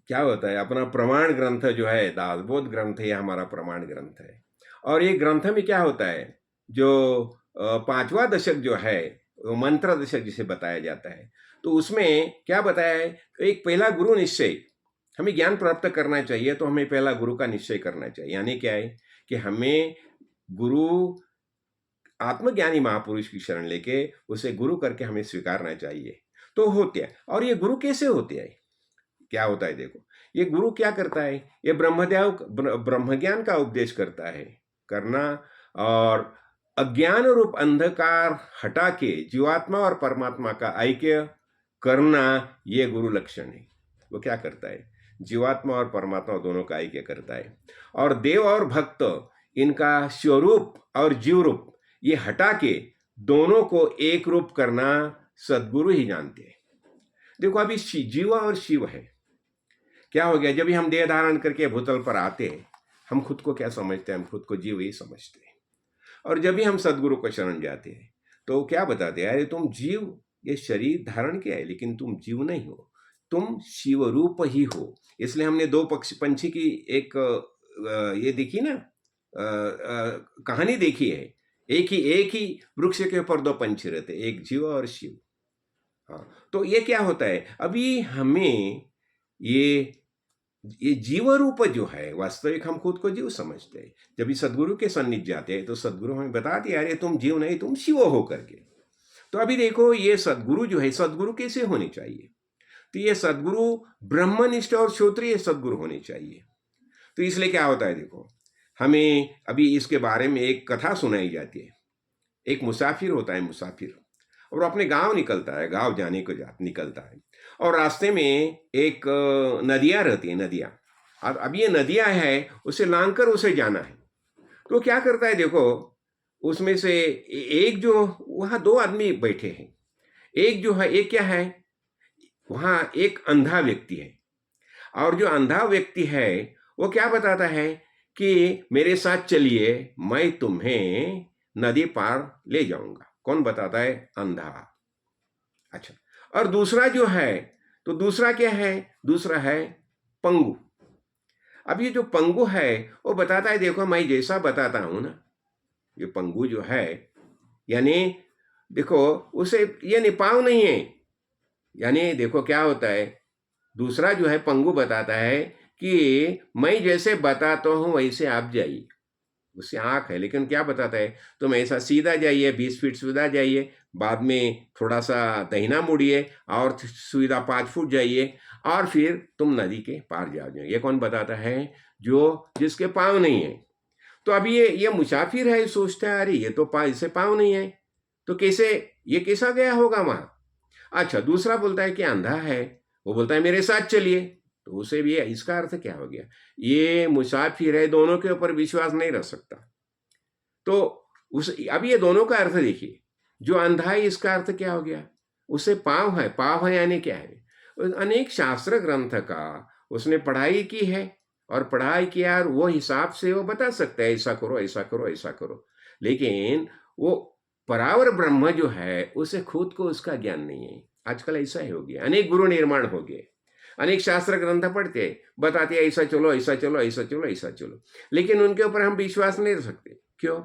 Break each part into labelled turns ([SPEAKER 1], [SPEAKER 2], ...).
[SPEAKER 1] क्या होता है, अपना प्रमाण ग्रंथ जो है दासबोध ग्रंथ, ये हमारा प्रमाण ग्रंथ है। और ये ग्रंथ में क्या होता है, जो पांचवा दशक जो है, वो मंत्र दशक जिसे बताया जाता है, तो उसमें क्या बताया है, एक पहला गुरु निश्चय। हमें ज्ञान प्राप्त करना चाहिए तो हमें पहला गुरु का निश्चय करना चाहिए। यानी क्या है कि हमें गुरु, आत्मज्ञानी महापुरुष की शरण लेके उसे गुरु करके हमें स्वीकारना चाहिए। तो होते हैं, और ये गुरु कैसे होते हैं, क्या होता है देखो, ये गुरु क्या करता है, ये ब्रह्मज्ञान का उपदेश करता है, करना, और अज्ञान रूप अंधकार हटा के जीवात्मा और परमात्मा का ऐक्य करना, ये गुरु लक्षण है। वो क्या करता है, जीवात्मा और परमात्मा दोनों का ऐक्य करता है। और देव और भक्त, इनका स्वरूप और जीव रूप ये हटा के दोनों को एक रूप करना सदगुरु ही जानते हैं। देखो अभी जीव और शिव है, क्या हो गया, जब भी हम देह धारण करके भूतल पर आते हैं, हम खुद को क्या समझते हैं, हम खुद को जीव ही समझते हैं। और जब भी हम सदगुरु को शरण जाते हैं तो क्या बताते हैं, अरे तुम जीव, ये शरीर धारण किया है लेकिन तुम जीव नहीं हो, तुम शिव रूप ही हो। इसलिए हमने दो पक्षी पंछी की एक ये देखी ना, कहानी देखी है। एक ही वृक्ष के ऊपर दो पंछी रहते, एक जीव और शिव। हाँ, तो ये क्या होता है, अभी हमें ये जीव रूप जो है, वास्तविक हम खुद को जीव समझते हैं। जब भी सदगुरु के सन्निध जाते हैं तो सदगुरु हमें बताते हैं, अरे तुम जीव नहीं, तुम शिव हो करके। तो अभी देखो, ये सदगुरु जो है, सदगुरु कैसे होने चाहिए, तो ये सदगुरु ब्रह्मनिष्ठ और श्रोत्रिय सदगुरु होने चाहिए। तो इसलिए क्या होता है देखो, हमें अभी इसके बारे में एक कथा सुनाई जाती है। एक मुसाफिर होता है, मुसाफिर, और अपने गांव निकलता है, गांव जाने को निकलता है। और रास्ते में एक नदियाँ रहती है, नदियाँ। अब ये नदियाँ है, उसे लांग कर उसे जाना है। तो क्या करता है देखो, उसमें से एक जो, वहाँ दो आदमी बैठे हैं। एक जो है, एक क्या है, वहाँ एक अंधा व्यक्ति है। और जो अंधा व्यक्ति है वो क्या बताता है कि मेरे साथ चलिए, मैं तुम्हें नदी पार ले जाऊंगा। कौन बताता है, अंधा। अच्छा, और दूसरा जो है, तो दूसरा क्या है, दूसरा है पंगु। अब ये जो पंगु है वो बताता है, देखो मैं जैसा बताता हूं ना, ये पंगु जो है, यानी देखो उसे ये निपाव नहीं है। यानी देखो क्या होता है, दूसरा जो है पंगु बताता है कि मैं जैसे बताता हूं वैसे आप जाइए। उससे आँख है, लेकिन क्या बताता है, तुम ऐसा सीधा जाइए, 20 फीट सीधा जाइए, बाद में थोड़ा सा दहिना मुड़िए और सीधा 5 फुट जाइए, और फिर तुम नदी के पार जाओ। ये कौन बताता है, जो जिसके पाँव नहीं है। तो अभी ये मुसाफिर है, सोचता है अरे ये तो इससे पाँव नहीं है, तो कैसे, ये कैसा गया होगा वहाँ। अच्छा, दूसरा बोलता है कि अंधा है, वो बोलता है मेरे साथ चलिए, तो उसे भी इसका अर्थ क्या हो गया, ये मुसाफिर है, दोनों के ऊपर विश्वास नहीं रख सकता। तो अब ये दोनों का अर्थ देखिए, जो अंधा है इसका अर्थ क्या हो गया, उसे पाँव है, पाँव है यानी क्या है, अनेक शास्त्र ग्रंथ का उसने पढ़ाई की है, और पढ़ाई किया और वो हिसाब से वो बता सकता है, ऐसा करो ऐसा करो ऐसा करो। लेकिन वो परावर ब्रह्म जो है, उसे खुद को उसका ज्ञान नहीं है। आजकल ऐसा ही हो गया, अनेक गुरु निर्माण हो गए, अनेक शास्त्र ग्रंथ पढ़ते बताते ऐसा चलो ऐसा चलो ऐसा चलो ऐसा चलो, लेकिन उनके ऊपर हम विश्वास नहीं रख सकते। क्यों,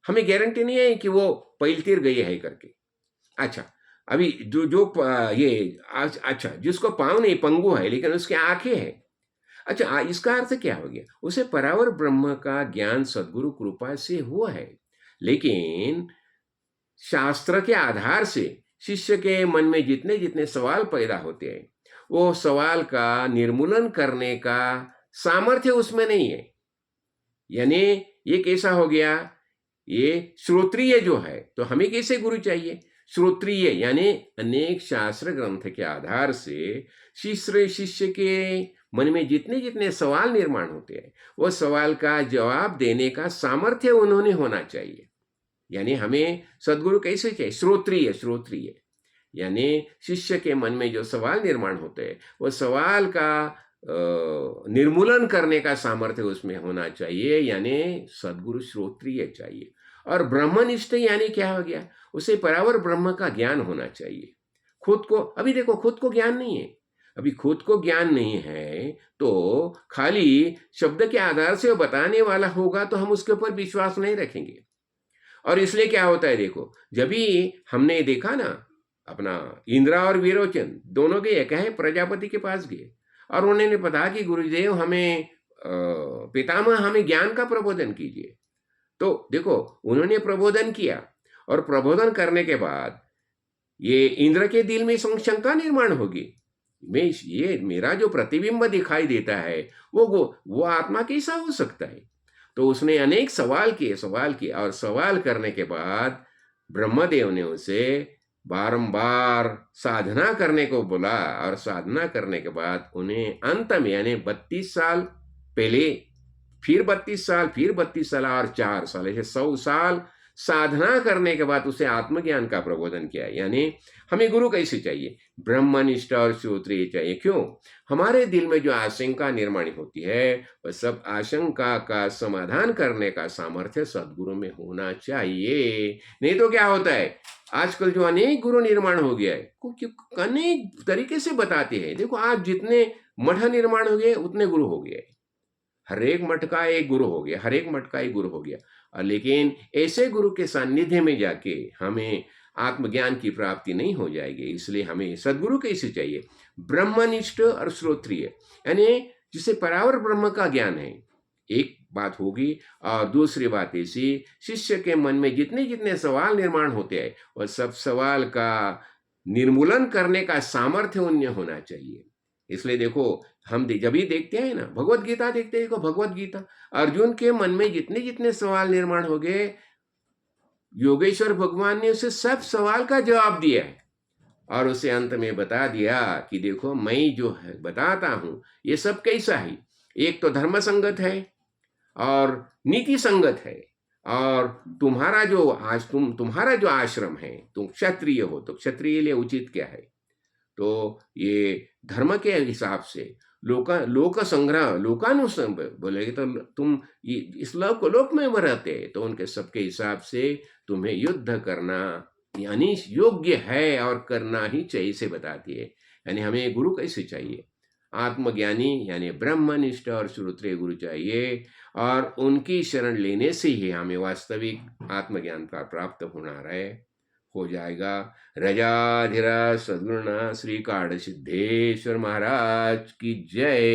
[SPEAKER 1] हमें गारंटी नहीं है कि वो पैलतीर गई है करके। अच्छा, अभी जो जो अच्छा, जिसको पाँव नहीं, पंगु है लेकिन उसकी आंखें हैं। अच्छा, इसका अर्थ क्या हो गया, उसे परावर ब्रह्म का ज्ञान सदगुरु कृपा से हुआ है, लेकिन शास्त्र के आधार से शिष्य के मन में जितने जितने सवाल पैदा होते हैं, वो सवाल का निर्मूलन करने का सामर्थ्य उसमें नहीं है। यानी ये कैसा हो गया, ये श्रोत्रिय जो है, तो हमें कैसे गुरु चाहिए, श्रोत्रिय यानी अनेक शास्त्र ग्रंथ के आधार से शिष्य के मन में जितने जितने सवाल निर्माण होते हैं, वो सवाल का जवाब देने का सामर्थ्य उन्होंने होना चाहिए। यानी हमें सदगुरु कैसे चाहिए, श्रोत्रिय, श्रोत्रिय यानी शिष्य के मन में जो सवाल निर्माण होते हैं, वो सवाल का निर्मूलन करने का सामर्थ्य उसमें होना चाहिए, यानी सदगुरु श्रोत्रिय चाहिए। और ब्रह्मनिष्ठ यानी क्या हो गया, उसे परावर ब्रह्म का ज्ञान होना चाहिए। खुद को, अभी देखो खुद को ज्ञान नहीं है, अभी खुद को ज्ञान नहीं है तो खाली शब्द के आधार से वो बताने वाला होगा तो हम उसके ऊपर विश्वास नहीं रखेंगे। और इसलिए क्या होता है देखो, जब भी हमने देखा ना, अपना इंद्रा और विरोचन दोनों गए, कहे प्रजापति के पास गए और उन्होंने बताया कि गुरुदेव हमें पितामह हमें ज्ञान का प्रबोधन कीजिए। तो देखो उन्होंने प्रबोधन किया और प्रबोधन करने के बाद ये इंद्र के दिल में शंका निर्माण होगी, मैं ये मेरा जो प्रतिबिंब दिखाई देता है वो आत्मा कैसा हो सकता है। तो उसने अनेक सवाल किए और सवाल करने के बाद ब्रह्मदेव ने उसे बारंबार साधना करने को बोला और साधना करने के बाद उन्हें अंत में यानी 32 साल पहले, फिर 32 साल, फिर 32 साल और 4 साल, ऐसे 100 साल साधना करने के बाद उसे आत्मज्ञान का प्रबोधन किया। यानी हमें गुरु कैसे चाहिए? ब्रह्मनिष्ठ और श्रोत्रिय चाहिए। क्यों? हमारे दिल में जो आशंका निर्माण होती है वह सब आशंका का समाधान करने का सामर्थ्य सदगुरु में होना चाहिए। नहीं तो क्या होता है, आजकल जो अनेक गुरु निर्माण हो गया है, अनेक तरीके से बताते हैं। देखो आज जितने मठ निर्माण हो गए उतने गुरु हो गए, हर एक मठ का एक गुरु हो गया, हर एक मठ का एक गुरु हो गया। लेकिन ऐसे गुरु के सानिध्य में जाके हमें आत्मज्ञान की प्राप्ति नहीं हो जाएगी। इसलिए हमें सदगुरु कैसे चाहिए? ब्रह्मनिष्ठ और श्रोत्रिय, यानी जिसे परावर ब्रह्म का ज्ञान है, एक बात होगी। और दूसरी बात ऐसी, शिष्य के मन में जितने जितने सवाल निर्माण होते हैं वह सब सवाल का निर्मूलन करने का सामर्थ्य उन्हें होना चाहिए। इसलिए देखो हम जब भी देखते हैं ना, भगवत गीता देखते हैं, देखो भगवत गीता, अर्जुन के मन में जितने जितने सवाल निर्माण हो गए, योगेश्वर भगवान ने उसे सब सवाल का जवाब दिया है और उसे अंत में बता दिया कि देखो मैं जो है बताता हूं ये सब कैसा है। एक तो धर्म संगत है और नीति संगत है, और तुम्हारा जो आश्रम है, तुम क्षत्रिय हो तो क्षत्रिय लिए उचित क्या है? तो ये धर्म के हिसाब से लोक संग्रह लोकानुसंग बोलेगे तो तुम इस लोक में रहते हैं तो उनके सबके हिसाब से तुम्हें युद्ध करना यानी योग्य है और करना ही चाहिए से बताती है। यानी हमें गुरु कैसे चाहिए? आत्मज्ञानी यानी ब्रह्मनिष्ठ और श्रोत्रिय गुरु चाहिए, और उनकी शरण लेने से ही हमें वास्तविक आत्मज्ञान का प्राप्त होना हो जाएगा। रजाधिराज सद्गुरुनाथ श्री काड़ सिद्धेश्वर महाराज की जय।